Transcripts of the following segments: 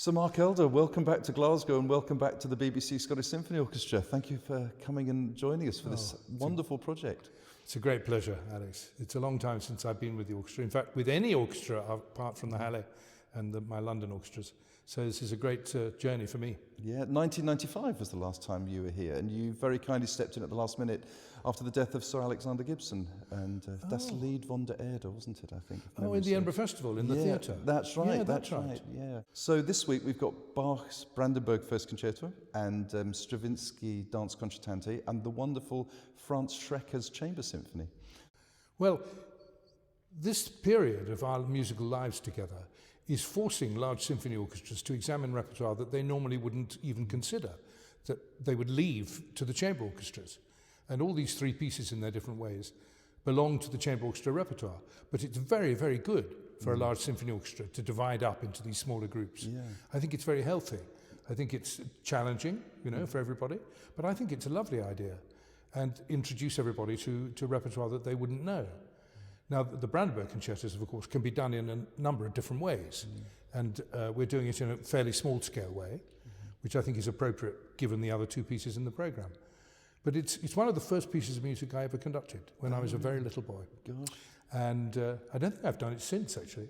Sir Mark Elder, welcome back to Glasgow and welcome back to the BBC Scottish Symphony Orchestra. Thank you for coming and joining us for this wonderful project. It's a great pleasure, Alex. It's a long time since I've been with the orchestra. In fact, with any orchestra apart from the Halle and my London orchestras. So this is a great journey for me. Yeah, 1995 was the last time you were here, and you very kindly stepped in at the last minute after the death of Sir Alexander Gibson, and Das Lied von der Erde, wasn't it, I think? In the Edinburgh Festival, in the theatre. That's right, Yeah, that's right, yeah. So this week we've got Bach's Brandenburg First Concerto and Stravinsky Danses concertantes and the wonderful Franz Schreker's Chamber Symphony. Well, this period of our musical lives together is forcing large symphony orchestras to examine repertoire that they normally wouldn't even consider, that they would leave to the chamber orchestras. And all these three pieces in their different ways belong to the chamber orchestra repertoire. But it's very, very good for a large symphony orchestra to divide up into these smaller groups. Yeah. I think it's very healthy. I think it's challenging, for everybody. But I think it's a lovely idea and introduce everybody to repertoire that they wouldn't know. Now, the Brandenburg Concertos, of course, can be done in a number of different ways, and we're doing it in a fairly small-scale way, which I think is appropriate given the other two pieces in the programme. But it's one of the first pieces of music I ever conducted when I was a very little boy. Gosh. And I don't think I've done it since, actually.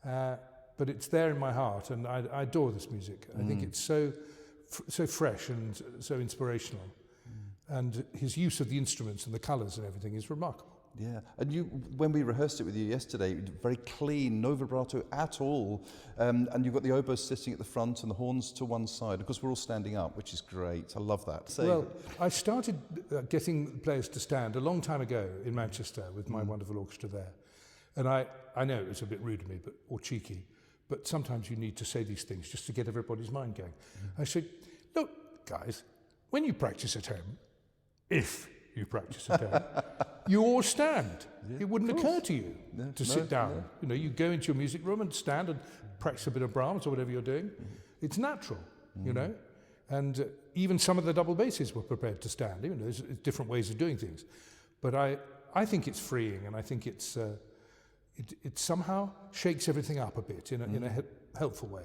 But it's there in my heart, and I adore this music. I think it's so fresh and so inspirational. And his use of the instruments and the colours and everything is remarkable. Yeah, and when we rehearsed it with you yesterday, very clean, no vibrato at all, and you've got the oboe sitting at the front and the horns to one side. Of course, we're all standing up, which is great. I love that. Well, I started getting players to stand a long time ago in Manchester with my wonderful orchestra there. And I know it's a bit rude of me or cheeky, but sometimes you need to say these things just to get everybody's mind going. I said, look, guys, when you practice at home, if you practice at home, you all stand. Yeah, it wouldn't occur to you to sit down. Yeah. You go into your music room and stand and practice a bit of Brahms or whatever you're doing. It's natural, And even some of the double basses were prepared to stand. There's different ways of doing things. But I think it's freeing, and I think it somehow shakes everything up a bit in a helpful way.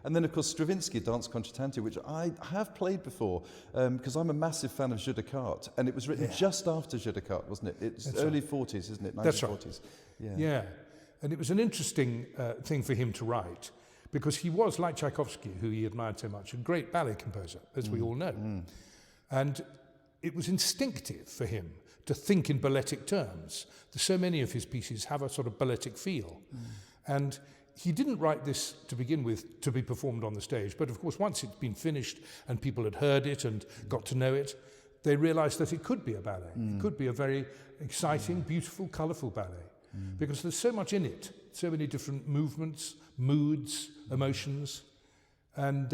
And then, of course, Stravinsky Danses concertantes, which I have played before, because I'm a massive fan of Jeu de Cartes, and it was written just after Jeu de Cartes, wasn't it? It's That's early right. 40s, isn't it? 1940s. That's right. Yeah. And it was an interesting thing for him to write, because he was, like Tchaikovsky, who he admired so much, a great ballet composer, as we all know. And it was instinctive for him to think in balletic terms. So many of his pieces have a sort of balletic feel. And he didn't write this to begin with to be performed on the stage, but of course once it's been finished and people had heard it and got to know it, they realised that it could be a ballet. It could be a very exciting, beautiful, colourful ballet, because there's so much in it, so many different movements, moods, emotions, and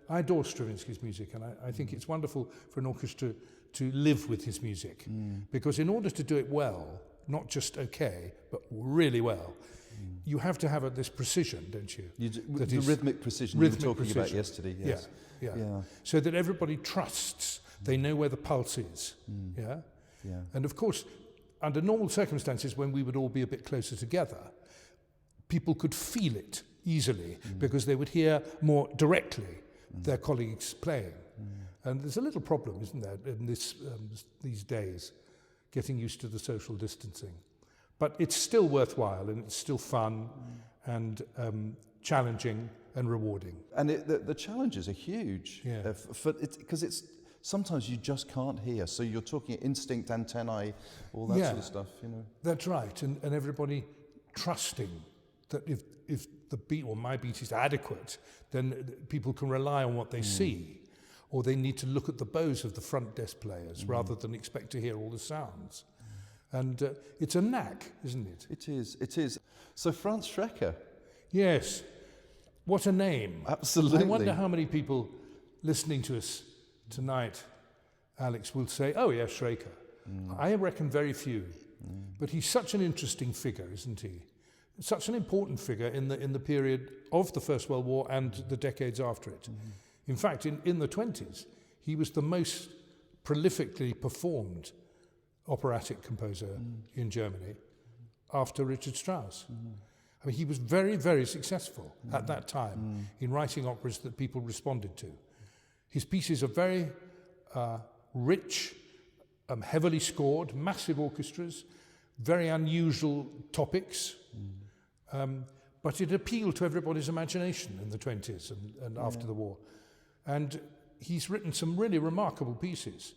I adore Stravinsky's music, and I think it's wonderful for an orchestra to live with his music, because in order to do it well, not just okay, but really well, you have to have this precision, don't you? The rhythmic precision you were talking about yesterday, yes. Yeah. So that everybody trusts, they know where the pulse is, yeah? And of course, under normal circumstances, when we would all be a bit closer together, people could feel it easily, because they would hear more directly their colleagues playing. And there's a little problem, isn't there, in these days, getting used to the social distancing. But it's still worthwhile, and it's still fun and challenging and rewarding. And the challenges are huge, because it's sometimes you just can't hear. So you're talking instinct, antennae, all that sort of stuff. That's right, and everybody trusting that if the beat or my beat is adequate, then people can rely on what they see, or they need to look at the bows of the front desk players rather than expect to hear all the sounds. And it's a knack, isn't it? It is. So Franz Schreker. Yes. What a name. Absolutely. I wonder how many people listening to us tonight, Alex, will say, oh, yeah, Schreker. I reckon very few. But he's such an interesting figure, isn't he? Such an important figure in the period of the First World War and the decades after it. In fact, in the 20s, he was the most prolifically performed operatic composer in Germany after Richard Strauss. I mean, he was very, very successful at that time in writing operas that people responded to. His pieces are very rich, heavily scored, massive orchestras, very unusual topics, but it appealed to everybody's imagination in the 20s and after the war. And he's written some really remarkable pieces.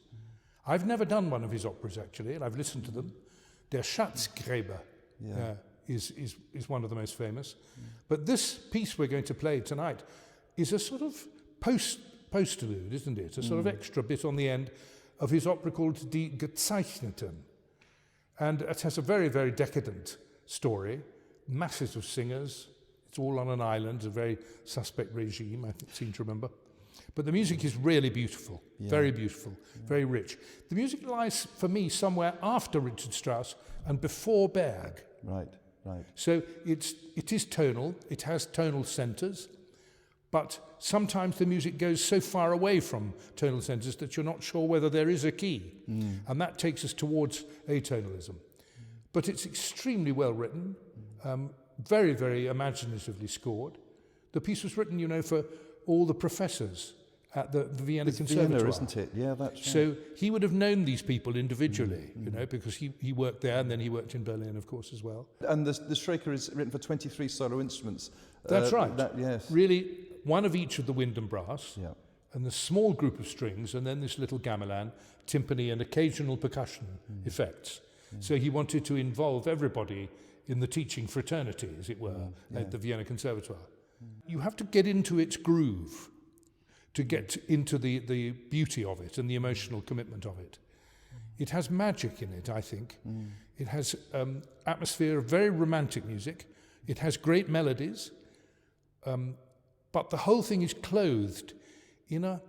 I've never done one of his operas, actually, and I've listened to them. Der Schatzgräber is one of the most famous. But this piece we're going to play tonight is a sort of postlude, isn't it? A sort of extra bit on the end of his opera called Die Gezeichneten. And it has a very, very decadent story, masses of singers. It's all on an island, a very suspect regime, I seem to remember. But the music is really beautiful, very beautiful, very rich. The music lies, for me, somewhere after Richard Strauss and before Berg. Right. So it is tonal, it has tonal centres, but sometimes the music goes so far away from tonal centres that you're not sure whether there is a key. And that takes us towards atonalism. But it's extremely well written, very, very imaginatively scored. The piece was written, you know, for all the professors at the Vienna Concerto. Vienna, isn't it? Yeah, that's right. So he would have known these people individually, you know, because he worked there and then he worked in Berlin, of course, as well. And the Schreker is written for 23 solo instruments. That's right. Yes. Really, one of each of the wind and brass, Yeah. and the small group of strings, and then this little gamelan, timpani, and occasional percussion effects. So he wanted to involve everybody in the teaching fraternity, as it were, at the Vienna Conservatoire. You have to get into its groove to get into the beauty of it and the emotional commitment of it. It has magic in it, I think. It has atmosphere of very romantic music. It has great melodies, but the whole thing is clothed in a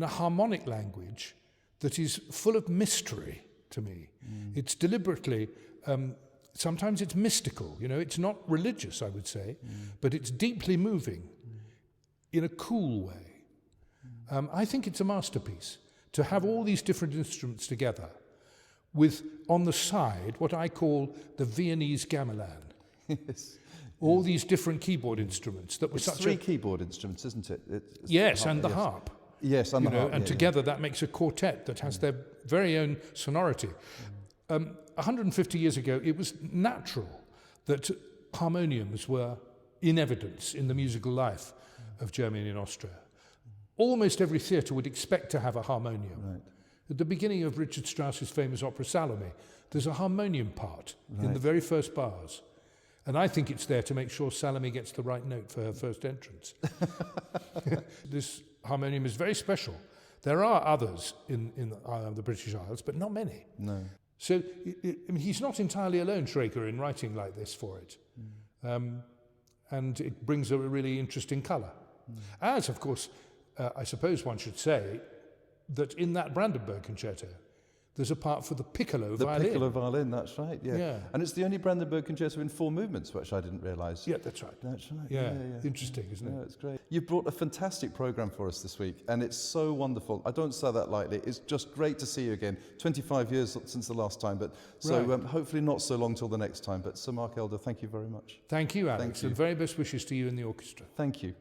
harmonic language that is full of mystery to me. It's deliberately, sometimes it's mystical, you know, it's not religious, I would say, but it's deeply moving in a cool way. I think it's a masterpiece to have all these different instruments together with, on the side, what I call the Viennese gamelan. Yes. All these different keyboard instruments that were It's such three keyboard instruments, isn't it? Yes, and the harp. Yes, and the harp. And together that makes a quartet that has their very own sonority. 150 years ago, it was natural that harmoniums were in evidence in the musical life of Germany and Austria. Almost every theatre would expect to have a harmonium. Right. At the beginning of Richard Strauss's famous opera Salome, there's a harmonium part in the very first bars. And I think it's there to make sure Salome gets the right note for her first entrance. This harmonium is very special. There are others in the British Isles, but not many. No. So I mean, he's not entirely alone, Schreker, in writing like this for it. And it brings a really interesting colour. As, of course, I suppose one should say that in that Brandenburg Concerto, there's a part for the piccolo violin. The piccolo violin, that's right, Yeah. And it's the only Brandenburg Concerto in 4 movements, which I didn't realise. Yeah, that's right. That's right. Yeah. Interesting, isn't it? Yeah, it's great. You've brought a fantastic programme for us this week, and it's so wonderful. I don't say that lightly. It's just great to see you again. 25 years since the last time, but so Right. hopefully not so long till the next time. But Sir Mark Elder, thank you very much. Thank you, Alex, Thank you. and very best wishes to you and the orchestra. Thank you.